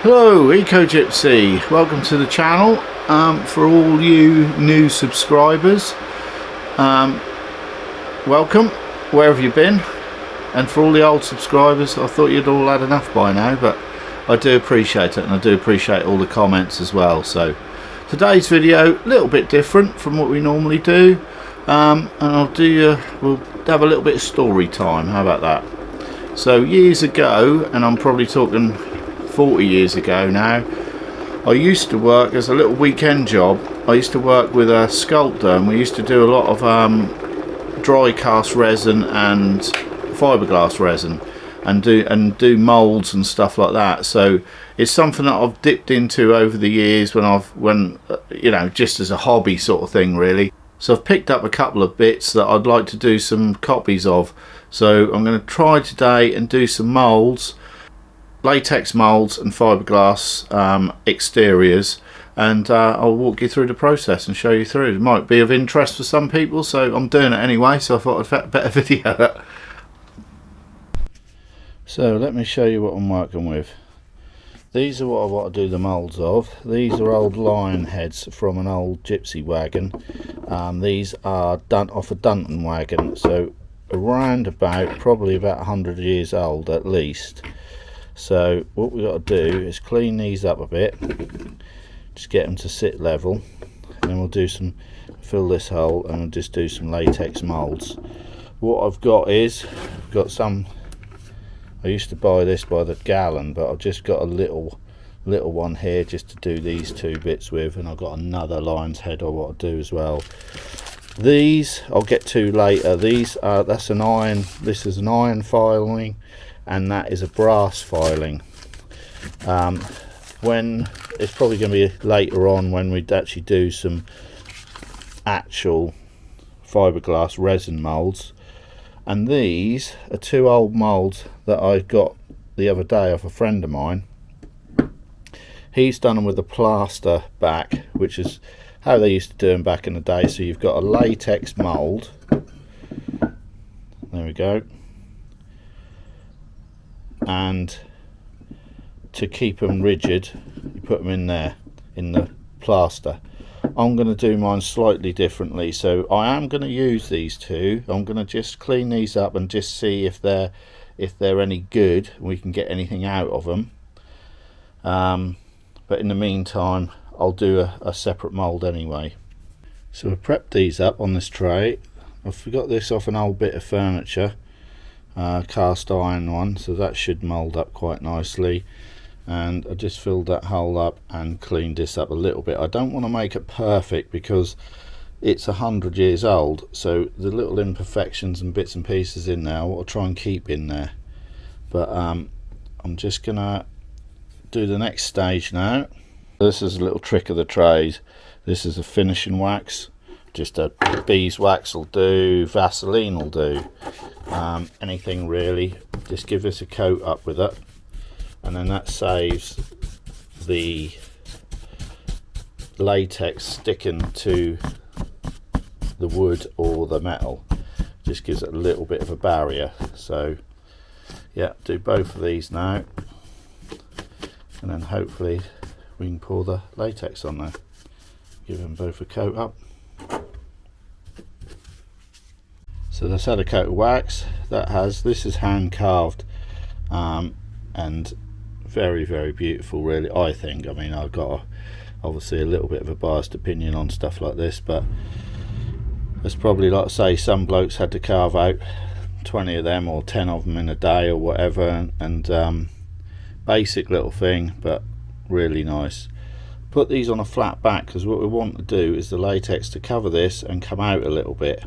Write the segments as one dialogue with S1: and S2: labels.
S1: Hello Eco Gypsy, welcome to the channel. For all you new subscribers, welcome wherever you've been, and for all the old subscribers, I thought you'd all had enough by now, but I do appreciate it, and I do appreciate all the comments as well. So today's video a little bit different from what we normally do, and we'll have a little bit of story time. How about that? So years ago, and I'm probably talking 40 years ago now, I used to work as a little weekend job. I used to work with a sculptor, and we used to do a lot of dry cast resin and fiberglass resin, and do molds and stuff like that. So it's something that I've dipped into over the years when you know, just as a hobby sort of thing really. So I've picked up a couple of bits that I'd like to do some copies of. So I'm going to try today and do some molds, latex molds and fiberglass exteriors, and I'll walk you through the process and show you through. It might be of interest for some people, so I'm doing it anyway, so I thought I'd better video it. So let me show you what I'm working with. These are what I want to do the molds of. These are old lion heads from an old gypsy wagon. These are done off a Dunton wagon, so around about probably about 100 years old at least. So what we've got to do is clean these up a bit, just get them to sit level, and then we'll fill this hole, and we'll just do some latex molds. What I've got is, I used to buy this by the gallon, but I've just got a little one here just to do these two bits with, and I've got another lion's head I want to do as well. These I'll get to later. These are, this is an iron filing, and that is a brass filing. When it's probably going to be later on when we actually do some actual fiberglass resin molds. And these are two old molds that I got the other day off a friend of mine. He's done them with a plaster back, which is how they used to do them back in the day. So you've got a latex mold, there we go, and to keep them rigid you put them in there in the plaster. I'm going to do mine slightly differently, so I am going to use these two. I'm going to just clean these up and just see if they're any good, we can get anything out of them. But in the meantime I'll do a separate mold anyway. So I prepped these up on this tray. I've got this off an old bit of furniture, cast iron one, so that should mold up quite nicely. And I just filled that hole up and cleaned this up a little bit. I don't want to make it perfect because it's 100 years old, so the little imperfections and bits and pieces in there I want to try and keep in there. But I'm just gonna do the next stage now. This is a little trick of the trade. This is a finishing wax. Just a beeswax will do, Vaseline will do, anything really. Just give this a coat up with it, and then that saves the latex sticking to the wood or the metal. Just gives it a little bit of a barrier. So yeah, do both of these now, and then hopefully we can pour the latex on there. Give them both a coat up. So that's had a coat of wax. This is hand carved, and very, very beautiful really, I think. I mean, I've got obviously a little bit of a biased opinion on stuff like this, but it's probably, like I say, some blokes had to carve out 20 of them or 10 of them in a day or whatever, and basic little thing, but really nice. Put these on a flat back, because what we want to do is the latex to cover this and come out a little bit.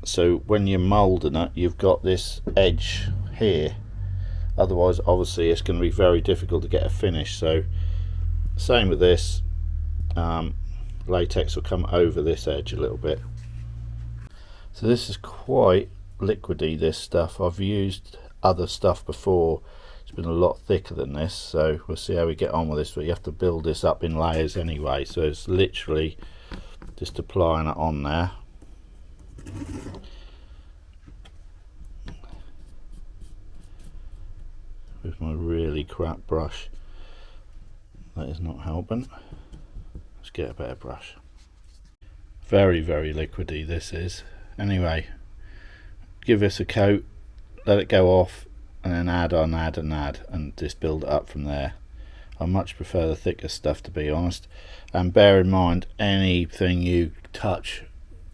S1: So when you're moulding it, you've got this edge here, otherwise obviously it's going to be very difficult to get a finish. So same with this, latex will come over this edge a little bit. So this is quite liquidy, this stuff. I've used other stuff before, it's been a lot thicker than this, so we'll see how we get on with this. But you have to build this up in layers anyway, so it's literally just applying it on there. With my really crap brush. That is not helping. Let's get a better brush. Very, very liquidy this is. Anyway, give this a coat, let it go off, and then add on, and just build it up from there. I much prefer the thicker stuff, to be honest. And bear in mind, anything you touch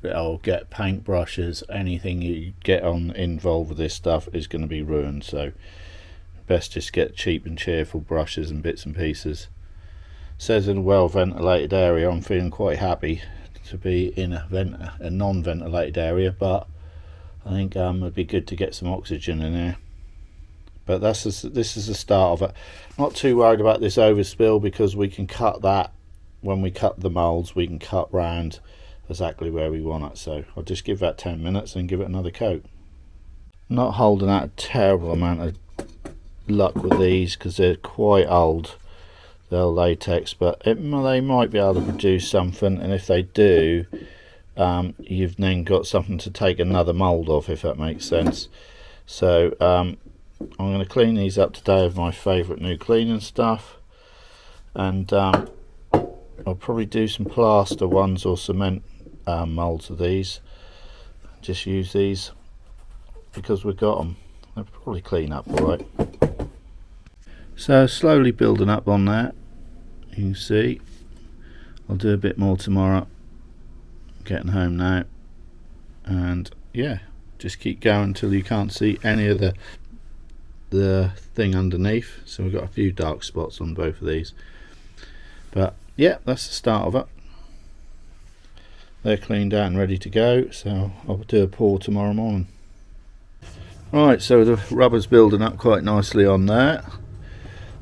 S1: or get paint brushes, anything you get on involved with this stuff is going to be ruined. So best just get cheap and cheerful brushes and bits and pieces. Says in a well ventilated area. I'm feeling quite happy to be in a non-ventilated area, but I think it'd be good to get some oxygen in there. But this is the start of it. Not too worried about this overspill, because we can cut that when we cut the moulds. We can cut round exactly where we want it. So I'll just give that 10 minutes and give it another coat. Not holding out a terrible amount of luck with these because they're quite old. They're latex, but they might be able to produce something, and if they do, you've then got something to take another mould off, if that makes sense. So I'm going to clean these up today with my favourite new cleaning stuff, and I'll probably do some plaster ones or cement moulds of these. Just use these because we've got them. They'll probably clean up alright. So slowly building up on that. You can see I'll do a bit more tomorrow. Getting home now, and yeah, just keep going until you can't see any of the thing underneath. So we've got a few dark spots on both of these, but yeah, that's the start of it. They're cleaned out and ready to go, so I'll do a pour tomorrow morning. Right, so the rubber's building up quite nicely on there.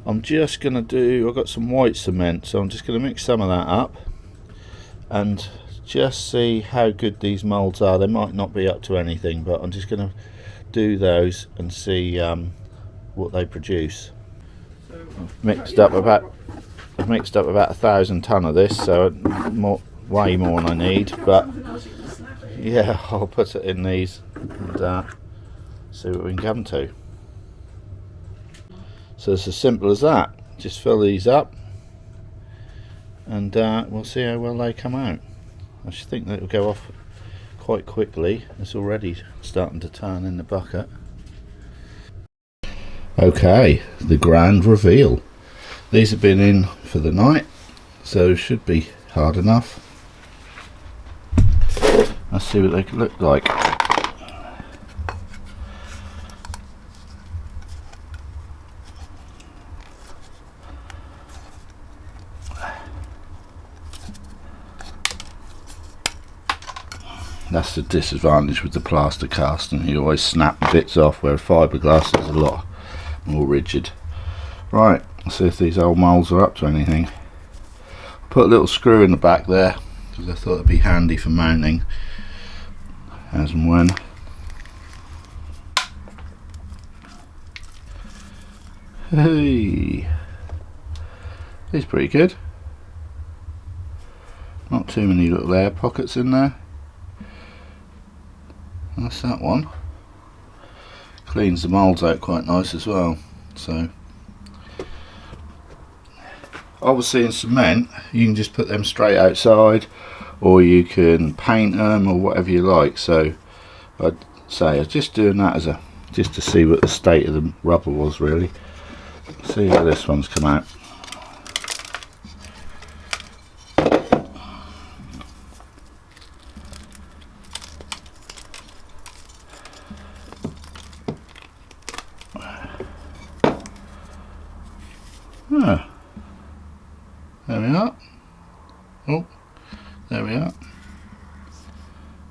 S1: I'm just going to do, I've got some white cement, so I'm just going to mix some of that up and just see how good these moulds are. They might not be up to anything, but I'm just going to do those and see what they produce. I've mixed up about 1,000 ton of this, so way more than I need, but yeah, I'll put it in these and see what we can come to. So it's as simple as that. Just fill these up and we'll see how well they come out. I should think that it'll go off quite quickly. It's already starting to turn in the bucket. Okay, the grand reveal. These have been in for the night, so should be hard enough. Let's see what they could look like. That's the disadvantage with the plaster casting. You always snap bits off, where fiberglass is a lot more rigid. Right, let's see if these old moulds are up to anything. Put a little screw in the back there because I thought it'd be handy for mounting as and when. Hey, it's pretty good. Not too many little air pockets in there. That's that one. Cleans the moulds out quite nice as well. So obviously in cement you can just put them straight outside, or you can paint them or whatever you like. So I'd say I'm just doing that as just to see what the state of the rubber was really. See how this one's come out. Ah, there we are. Oh, there we are.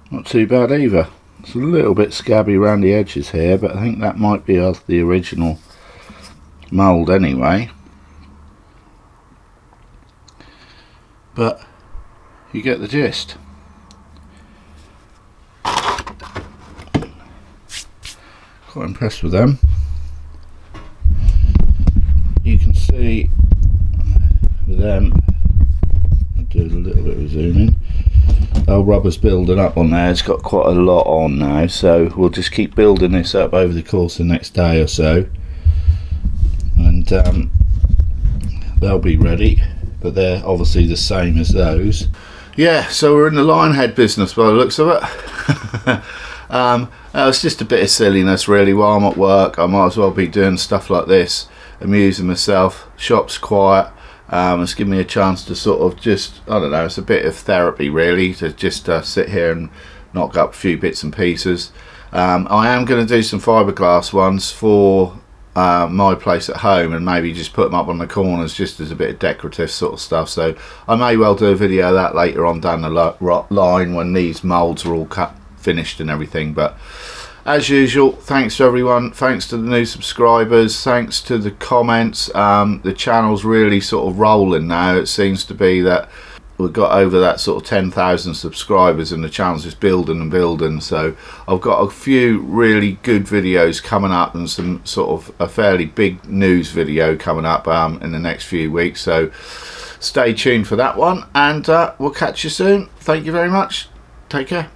S1: Not too bad either. It's a little bit scabby around the edges here, but I think that might be of the original mould anyway. But you get the gist. Quite impressed with them. You can see with them, I'll do a little bit of zooming. Our rubber's building up on there. It's got quite a lot on now, so we'll just keep building this up over the course of the next day or so, and they'll be ready, but they're obviously the same as those. Yeah, so we're in the line head business by the looks of it. It's just a bit of silliness really. While I'm at work, I might as well be doing stuff like this, amusing myself. Shop's quiet. It's given me a chance to sort of just, I don't know, it's a bit of therapy really, to just sit here and knock up a few bits and pieces. I am going to do some fiberglass ones for my place at home, and maybe just put them up on the corners just as a bit of decorative sort of stuff. So I may well do a video of that later on down the line when these moulds are all cut, finished and everything. But as usual, thanks to everyone, thanks to the new subscribers, thanks to the comments. The channel's really sort of rolling now. It seems to be that we've got over that sort of 10,000 subscribers and the channel's just building and building. So I've got a few really good videos coming up, and some sort of a fairly big news video coming up in the next few weeks. So stay tuned for that one, and we'll catch you soon. Thank you very much. Take care.